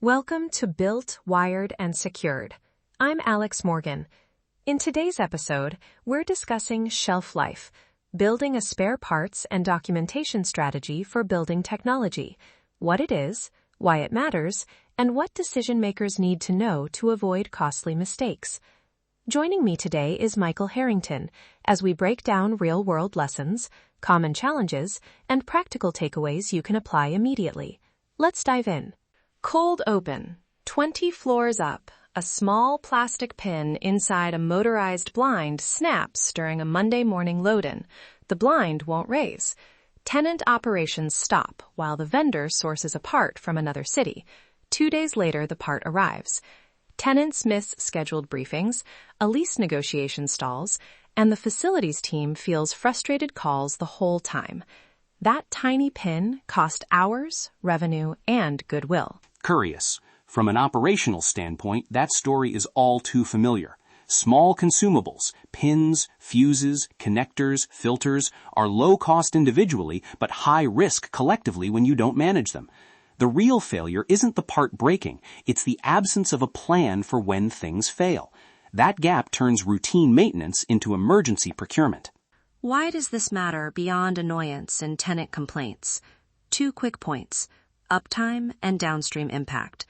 Welcome to Built, Wired, and Secured. I'm Alex Morgan. In today's episode, we're discussing shelf life, building a spare parts and documentation strategy for building technology, what it is, why it matters, and what decision-makers need to know to avoid costly mistakes. Joining me today is Michael Harrington as we break down real-world lessons, common challenges, and practical takeaways you can apply immediately. Let's dive in. Cold open. 20 floors up, a small plastic pin inside a motorized blind snaps during a Monday morning load-in. The blind won't raise. Tenant operations stop while the vendor sources a part from another city. 2 days later, the part arrives. Tenants miss scheduled briefings, a lease negotiation stalls, and the facilities team fields frustrated calls the whole time. That tiny pin cost hours, revenue, and goodwill. Curious. From an operational standpoint, that story is all too familiar. Small consumables, pins, fuses, connectors, filters, are low cost individually, but high risk collectively when you don't manage them. The real failure isn't the part breaking, it's the absence of a plan for when things fail. That gap turns routine maintenance into emergency procurement. Why does this matter beyond annoyance and tenant complaints? 2 quick points: uptime and downstream impact.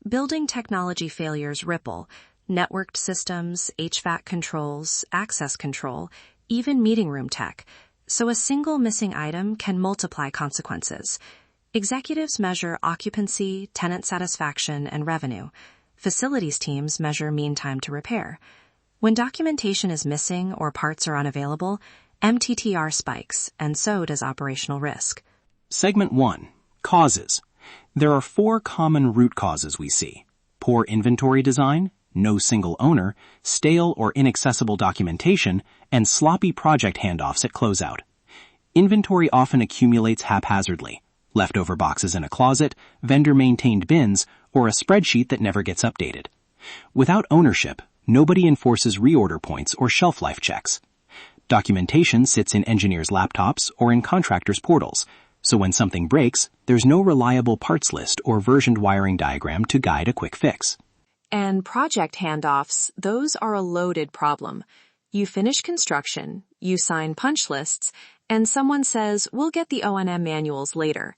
Building technology failures ripple: networked systems, HVAC controls, access control, even meeting room tech. So a single missing item can multiply consequences. Executives measure occupancy, tenant satisfaction, and revenue. Facilities teams measure mean time to repair. When documentation is missing or parts are unavailable, MTTR spikes, and so does operational risk. Segment 1. Causes. There are 4 common root causes we see: poor inventory design, no single owner, stale or inaccessible documentation, and sloppy project handoffs at closeout. Inventory often accumulates haphazardly: leftover boxes in a closet, vendor-maintained bins, or a spreadsheet that never gets updated. Without ownership, nobody enforces reorder points or shelf life checks. Documentation sits in engineers' laptops or in contractors' portals, so when something breaks, there's no reliable parts list or versioned wiring diagram to guide a quick fix. And project handoffs, those are a loaded problem. You finish construction, you sign punch lists, and someone says, "We'll get the O&M manuals later."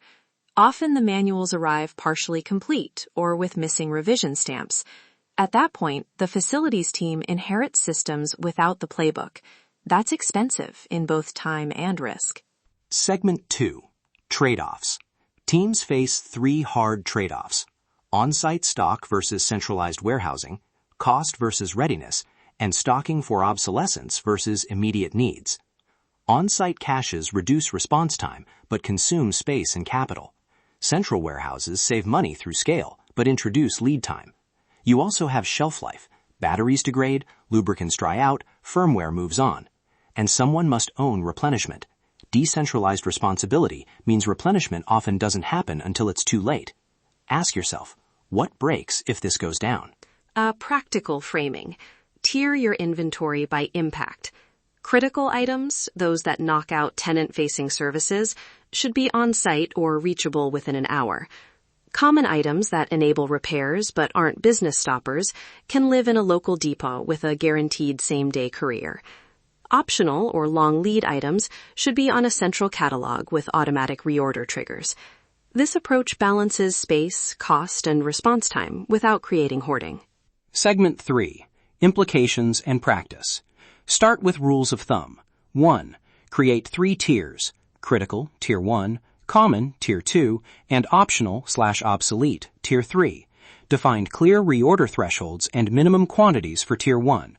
Often the manuals arrive partially complete or with missing revision stamps. At that point, the facilities team inherits systems without the playbook. That's expensive in both time and risk. Segment 2. Trade-offs. Teams face 3 hard trade-offs: on-site stock versus centralized warehousing, cost versus readiness, and stocking for obsolescence versus immediate needs. On-site caches reduce response time but consume space and capital. Central warehouses save money through scale but introduce lead time. You also have shelf life. Batteries degrade, lubricants dry out, firmware moves on. And someone must own replenishment. Decentralized responsibility means replenishment often doesn't happen until it's too late. Ask yourself, what breaks if this goes down? Practical framing. Tier your inventory by impact. Critical items, those that knock out tenant-facing services, should be on-site or reachable within an hour. Common items that enable repairs but aren't business stoppers can live in a local depot with a guaranteed same-day courier. Optional or long lead items should be on a central catalog with automatic reorder triggers. This approach balances space, cost, and response time without creating hoarding. Segment 3. Implications and practice. Start with rules of thumb. 1. Create 3 tiers: critical, Tier 1, common, Tier 2, and optional/obsolete, Tier 3. Define clear reorder thresholds and minimum quantities for Tier 1.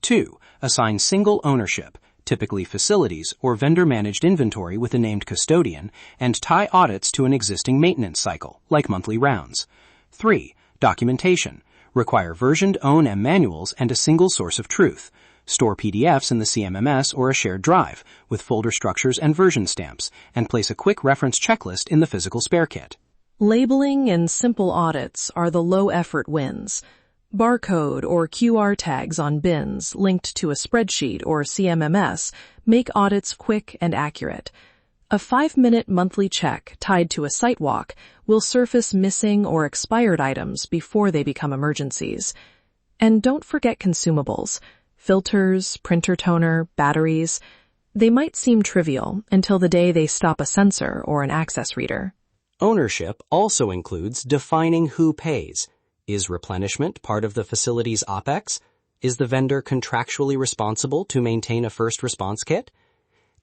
2. Assign single ownership, typically facilities or vendor-managed inventory with a named custodian, and tie audits to an existing maintenance cycle, like monthly rounds. 3. Documentation. Require versioned O&M manuals and a single source of truth. Store PDFs in the CMMS or a shared drive with folder structures and version stamps, and place a quick reference checklist in the physical spare kit. Labeling and simple audits are the low-effort wins. Barcode or QR tags on bins linked to a spreadsheet or CMMS make audits quick and accurate. A 5-minute monthly check tied to a site walk will surface missing or expired items before they become emergencies. And don't forget consumables, filters, printer toner, batteries. They might seem trivial until the day they stop a sensor or an access reader. Ownership also includes defining who pays. Is replenishment part of the facility's OPEX? Is the vendor contractually responsible to maintain a first response kit?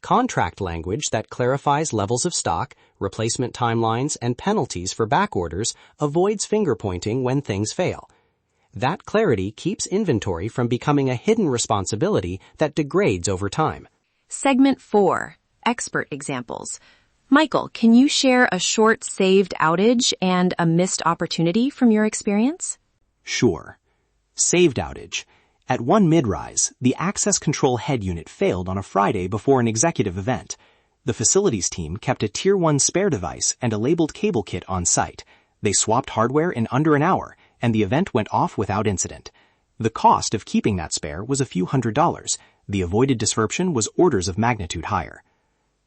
Contract language that clarifies levels of stock, replacement timelines, and penalties for back orders avoids finger-pointing when things fail. That clarity keeps inventory from becoming a hidden responsibility that degrades over time. Segment 4. Expert examples. Michael, can you share a short saved outage and a missed opportunity from your experience? Sure. Saved outage. At one mid-rise, the access control head unit failed on a Friday before an executive event. The facilities team kept a Tier 1 spare device and a labeled cable kit on site. They swapped hardware in under an hour, and the event went off without incident. The cost of keeping that spare was a few $100s. The avoided disruption was orders of magnitude higher.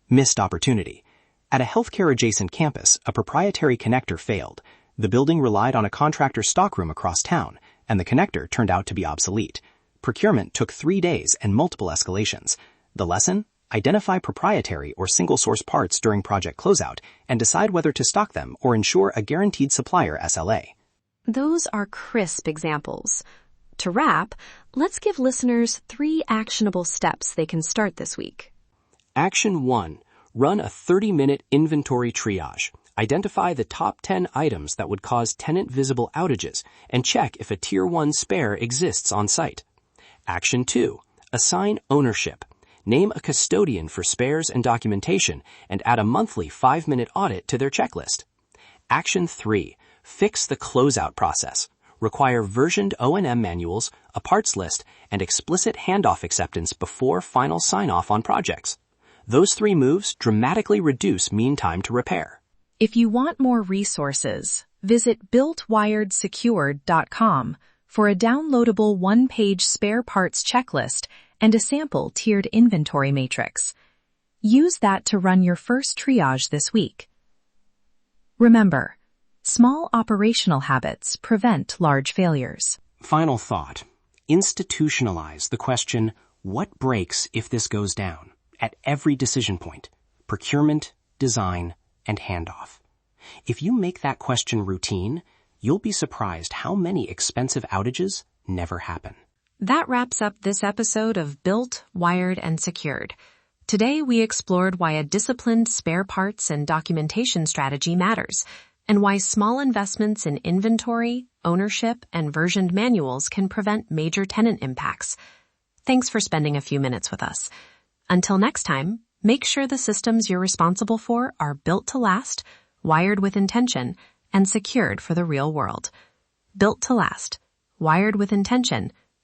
Missed opportunity. At a healthcare-adjacent campus, a proprietary connector failed. The building relied on a contractor's stockroom across town, and the connector turned out to be obsolete. Procurement took 3 days and multiple escalations. The lesson? Identify proprietary or single-source parts during project closeout and decide whether to stock them or ensure a guaranteed supplier SLA. Those are crisp examples. To wrap, let's give listeners 3 actionable steps they can start this week. Action 1. Run a 30-minute inventory triage. Identify the top 10 items that would cause tenant-visible outages and check if a Tier 1 spare exists on site. Action 2. Assign ownership. Name a custodian for spares and documentation and add a monthly 5-minute audit to their checklist. Action 3. Fix the closeout process. Require versioned O&M manuals, a parts list, and explicit handoff acceptance before final sign-off on projects. Those 3 moves dramatically reduce mean time to repair. If you want more resources, visit builtwiredsecured.com for a downloadable 1-page spare parts checklist and a sample tiered inventory matrix. Use that to run your first triage this week. Remember, small operational habits prevent large failures. Final thought. Institutionalize the question, what breaks if this goes down, at every decision point: procurement, design, and handoff. If you make that question routine, you'll be surprised how many expensive outages never happen. That wraps up this episode of Built, Wired, and Secured. Today we explored why a disciplined spare parts and documentation strategy matters, and why small investments in inventory, ownership, and versioned manuals can prevent major tenant impacts. Thanks for spending a few minutes with us. Until next time, make sure the systems you're responsible for are built to last, wired with intention, and secured for the real world. Built to last, wired with intention,